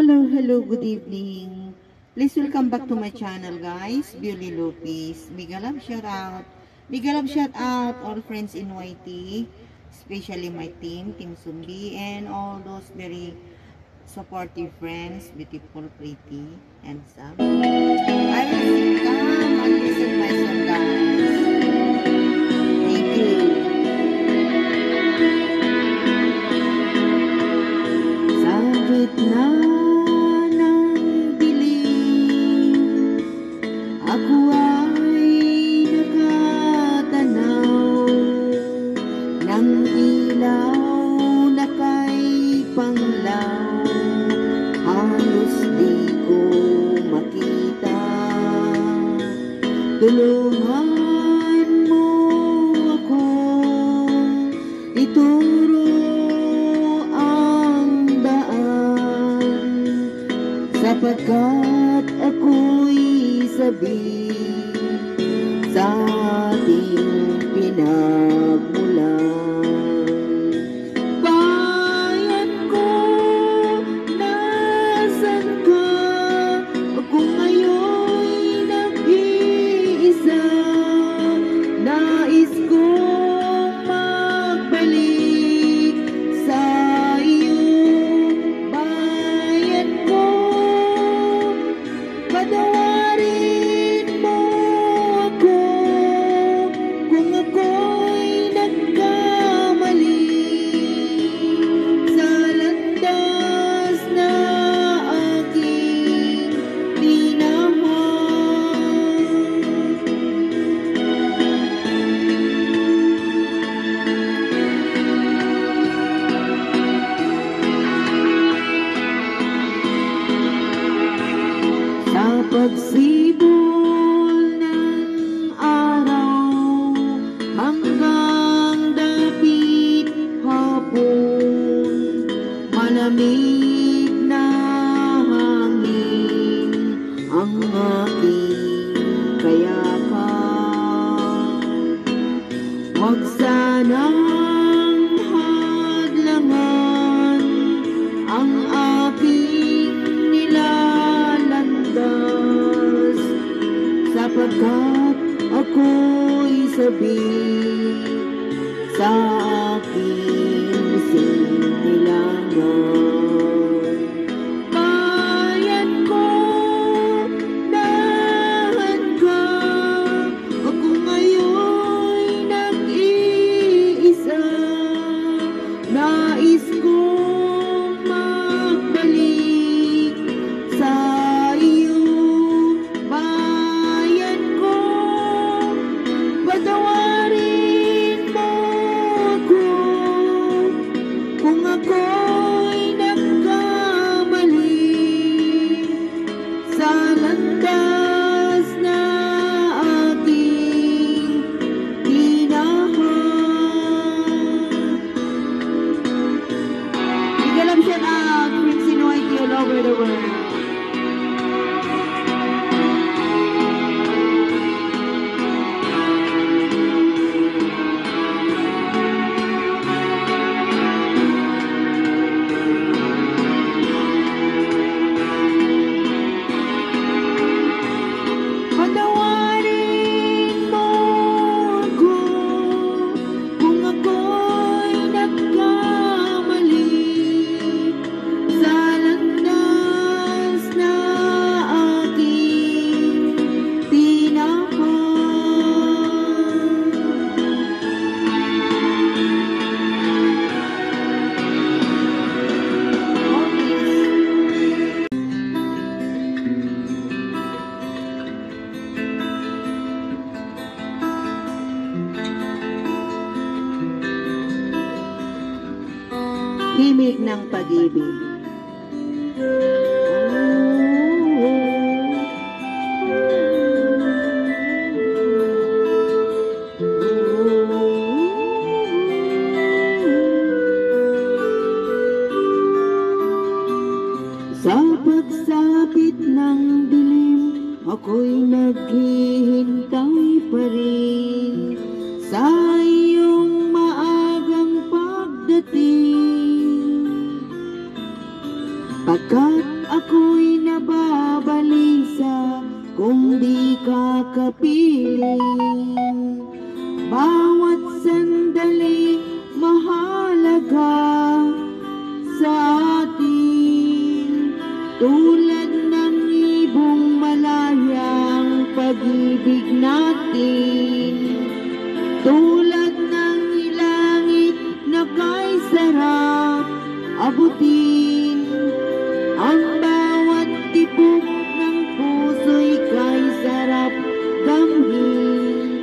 Hello, good evening. Please welcome back to my channel, guys. Beauty Lopez. Big love shout out. Big love shout out all friends in YT, especially my Team Sumbi, and all those very supportive friends, beautiful, pretty, handsome. I will come and listen my song, guys. Thank you. Sa gitna ako ay nakatanaw ng ilaw na kay panglaw, halos di ko makita. Tulungan mo ako, ituro ang daan, sapagkat ako'y sabi sa ating pinagmulan. Bayan ko, nasan ka? Ako ngayon'y nag-iisa. Nais kong magbalik sa iyo. Bayan ko, patawarin mo ako kung ako'y nagkamali sa landas na aking tinamon. Sa pagsibol ng araw hanggang dapit hapon, malamig na hangin ang aking kayakap. Huwag sanang hadlangan ang aking nilalandas, sapagkat ako'y sabi sa aking sinilangan. Bayan ko, dahan ka, ako ngayon'y nag-iisa. Nais kong magbalik sa iyo. Bayan ko, patawarin mo ako kung ako'y nagkamali sa landas na aking tinahak. Big love shout out, Prince in YT all over the world. Patawarin mo ako kung ako'y nagkamali sa landas na aking himig ng pag-ibig. Sa pagsapit ng dilim, ako'y naghihintay pa rin sa iyong maagang pagdating. Pagkat kapiling. Bawat sandali mahalaga sa atin, tulad ng ibong malayang pag-ibig natin, tulad ng langit na kay sarap abutin. Ang bawat tibok ng puso'y kay sarap damhin,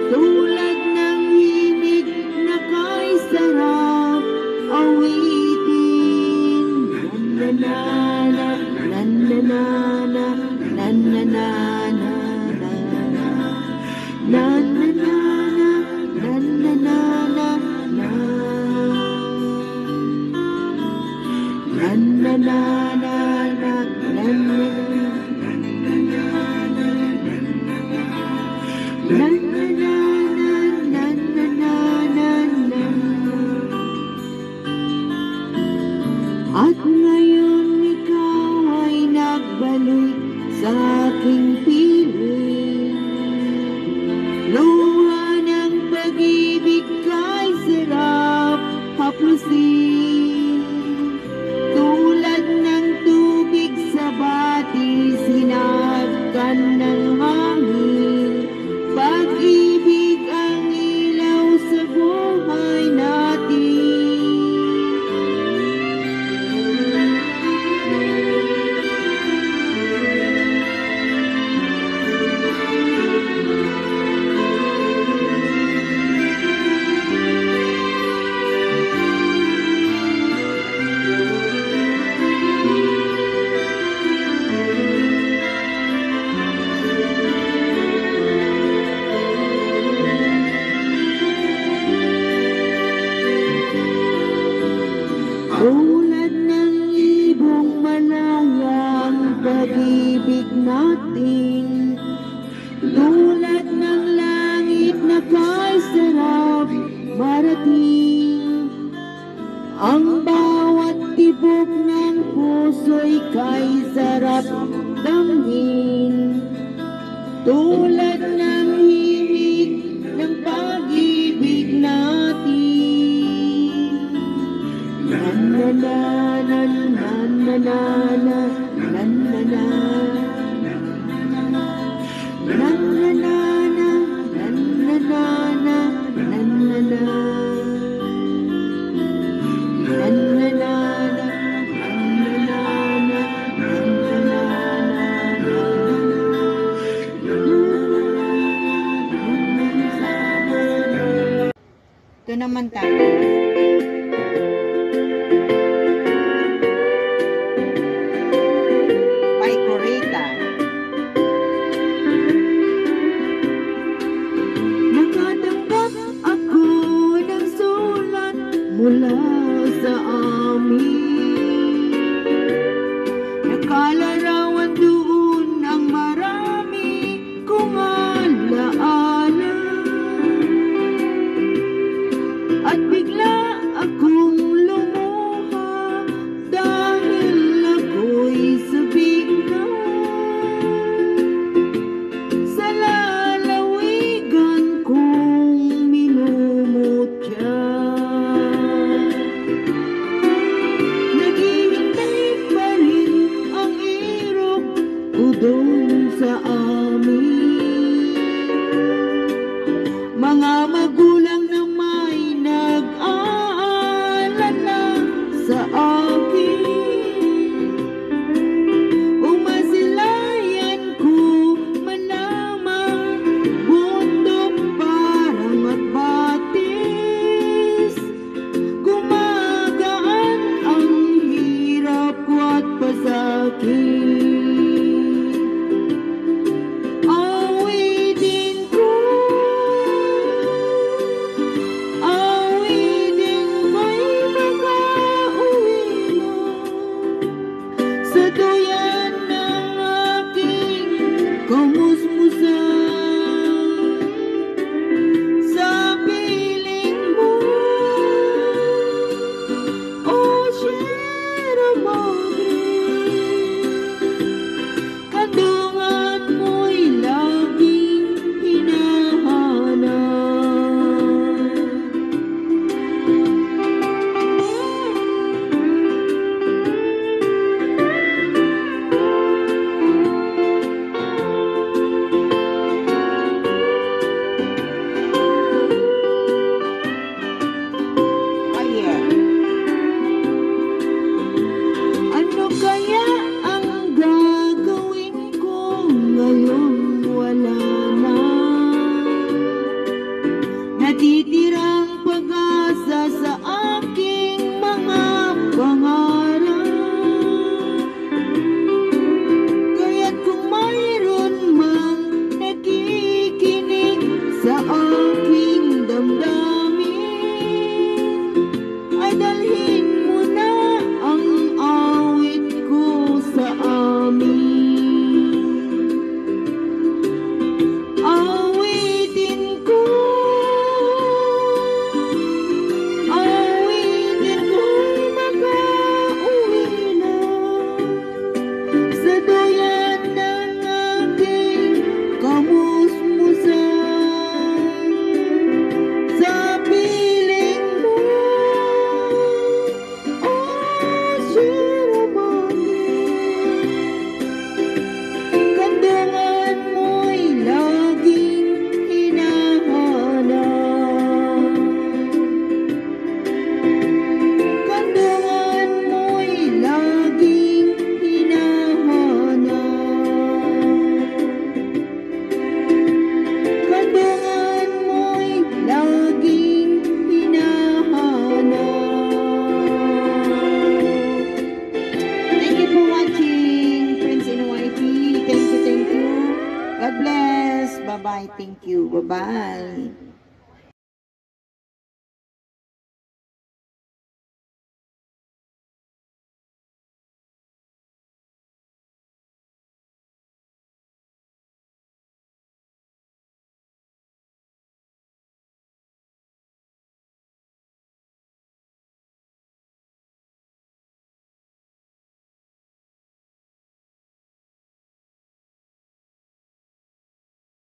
tulad ng himig na kay sarap awitin. Nananana, nananana, nananana, nananana, nananana, at ngayon ikaw ay nagbalik sa aking piling. Luha ng pag-ibig kay sarap haplusin, tulad ng tubig sa batis hinahagkan ng hangin. Pag-ibig ang ilaw sa buhay natin. Tulad ng ibong malayang pag-ibig natin, tulad ng langit na kay sarap marating. Ang bawat tibok ng puso'y kay sarap damhin, tulad ng himig ng pag-ibig natin. Nananana, nananana, nananana, nananana, nananana, nananana, nananana, nananana. Ito naman tayo. Mula sa amin, nakalarawan doon ang marami kong alaala, at bigla akong lumuha dahil ako'y sabik na sa lalawigan kong minumutya. Doon sa amin, mga magulang na may nag-aalala sa akin, umasilayan ko man lamang bundok para magbatis. Gumagaan ang hirap ko at pasakit. Kandungan mo'y lagi ngayong wala na. Natitirang pag-asa sa aking mga pangarap. Kaya't kung mayroon mang nakikinig sa aking damdamin, ay dalhin mo na ang awit ko sa amin. Awitin ko, awitin ko'y makauwi na sa dayan ng aking kamusmusan. Sa piling mo, oh Shiramani, kandungan mo'y laging hinahanap. Kandungan mo'y laging hinahanap. Kandungan mo'y laging hinahanap. Thank you for watching, Friends in YT. Thank you, thank you. God bless. Bye-bye. Thank you. Bye-bye.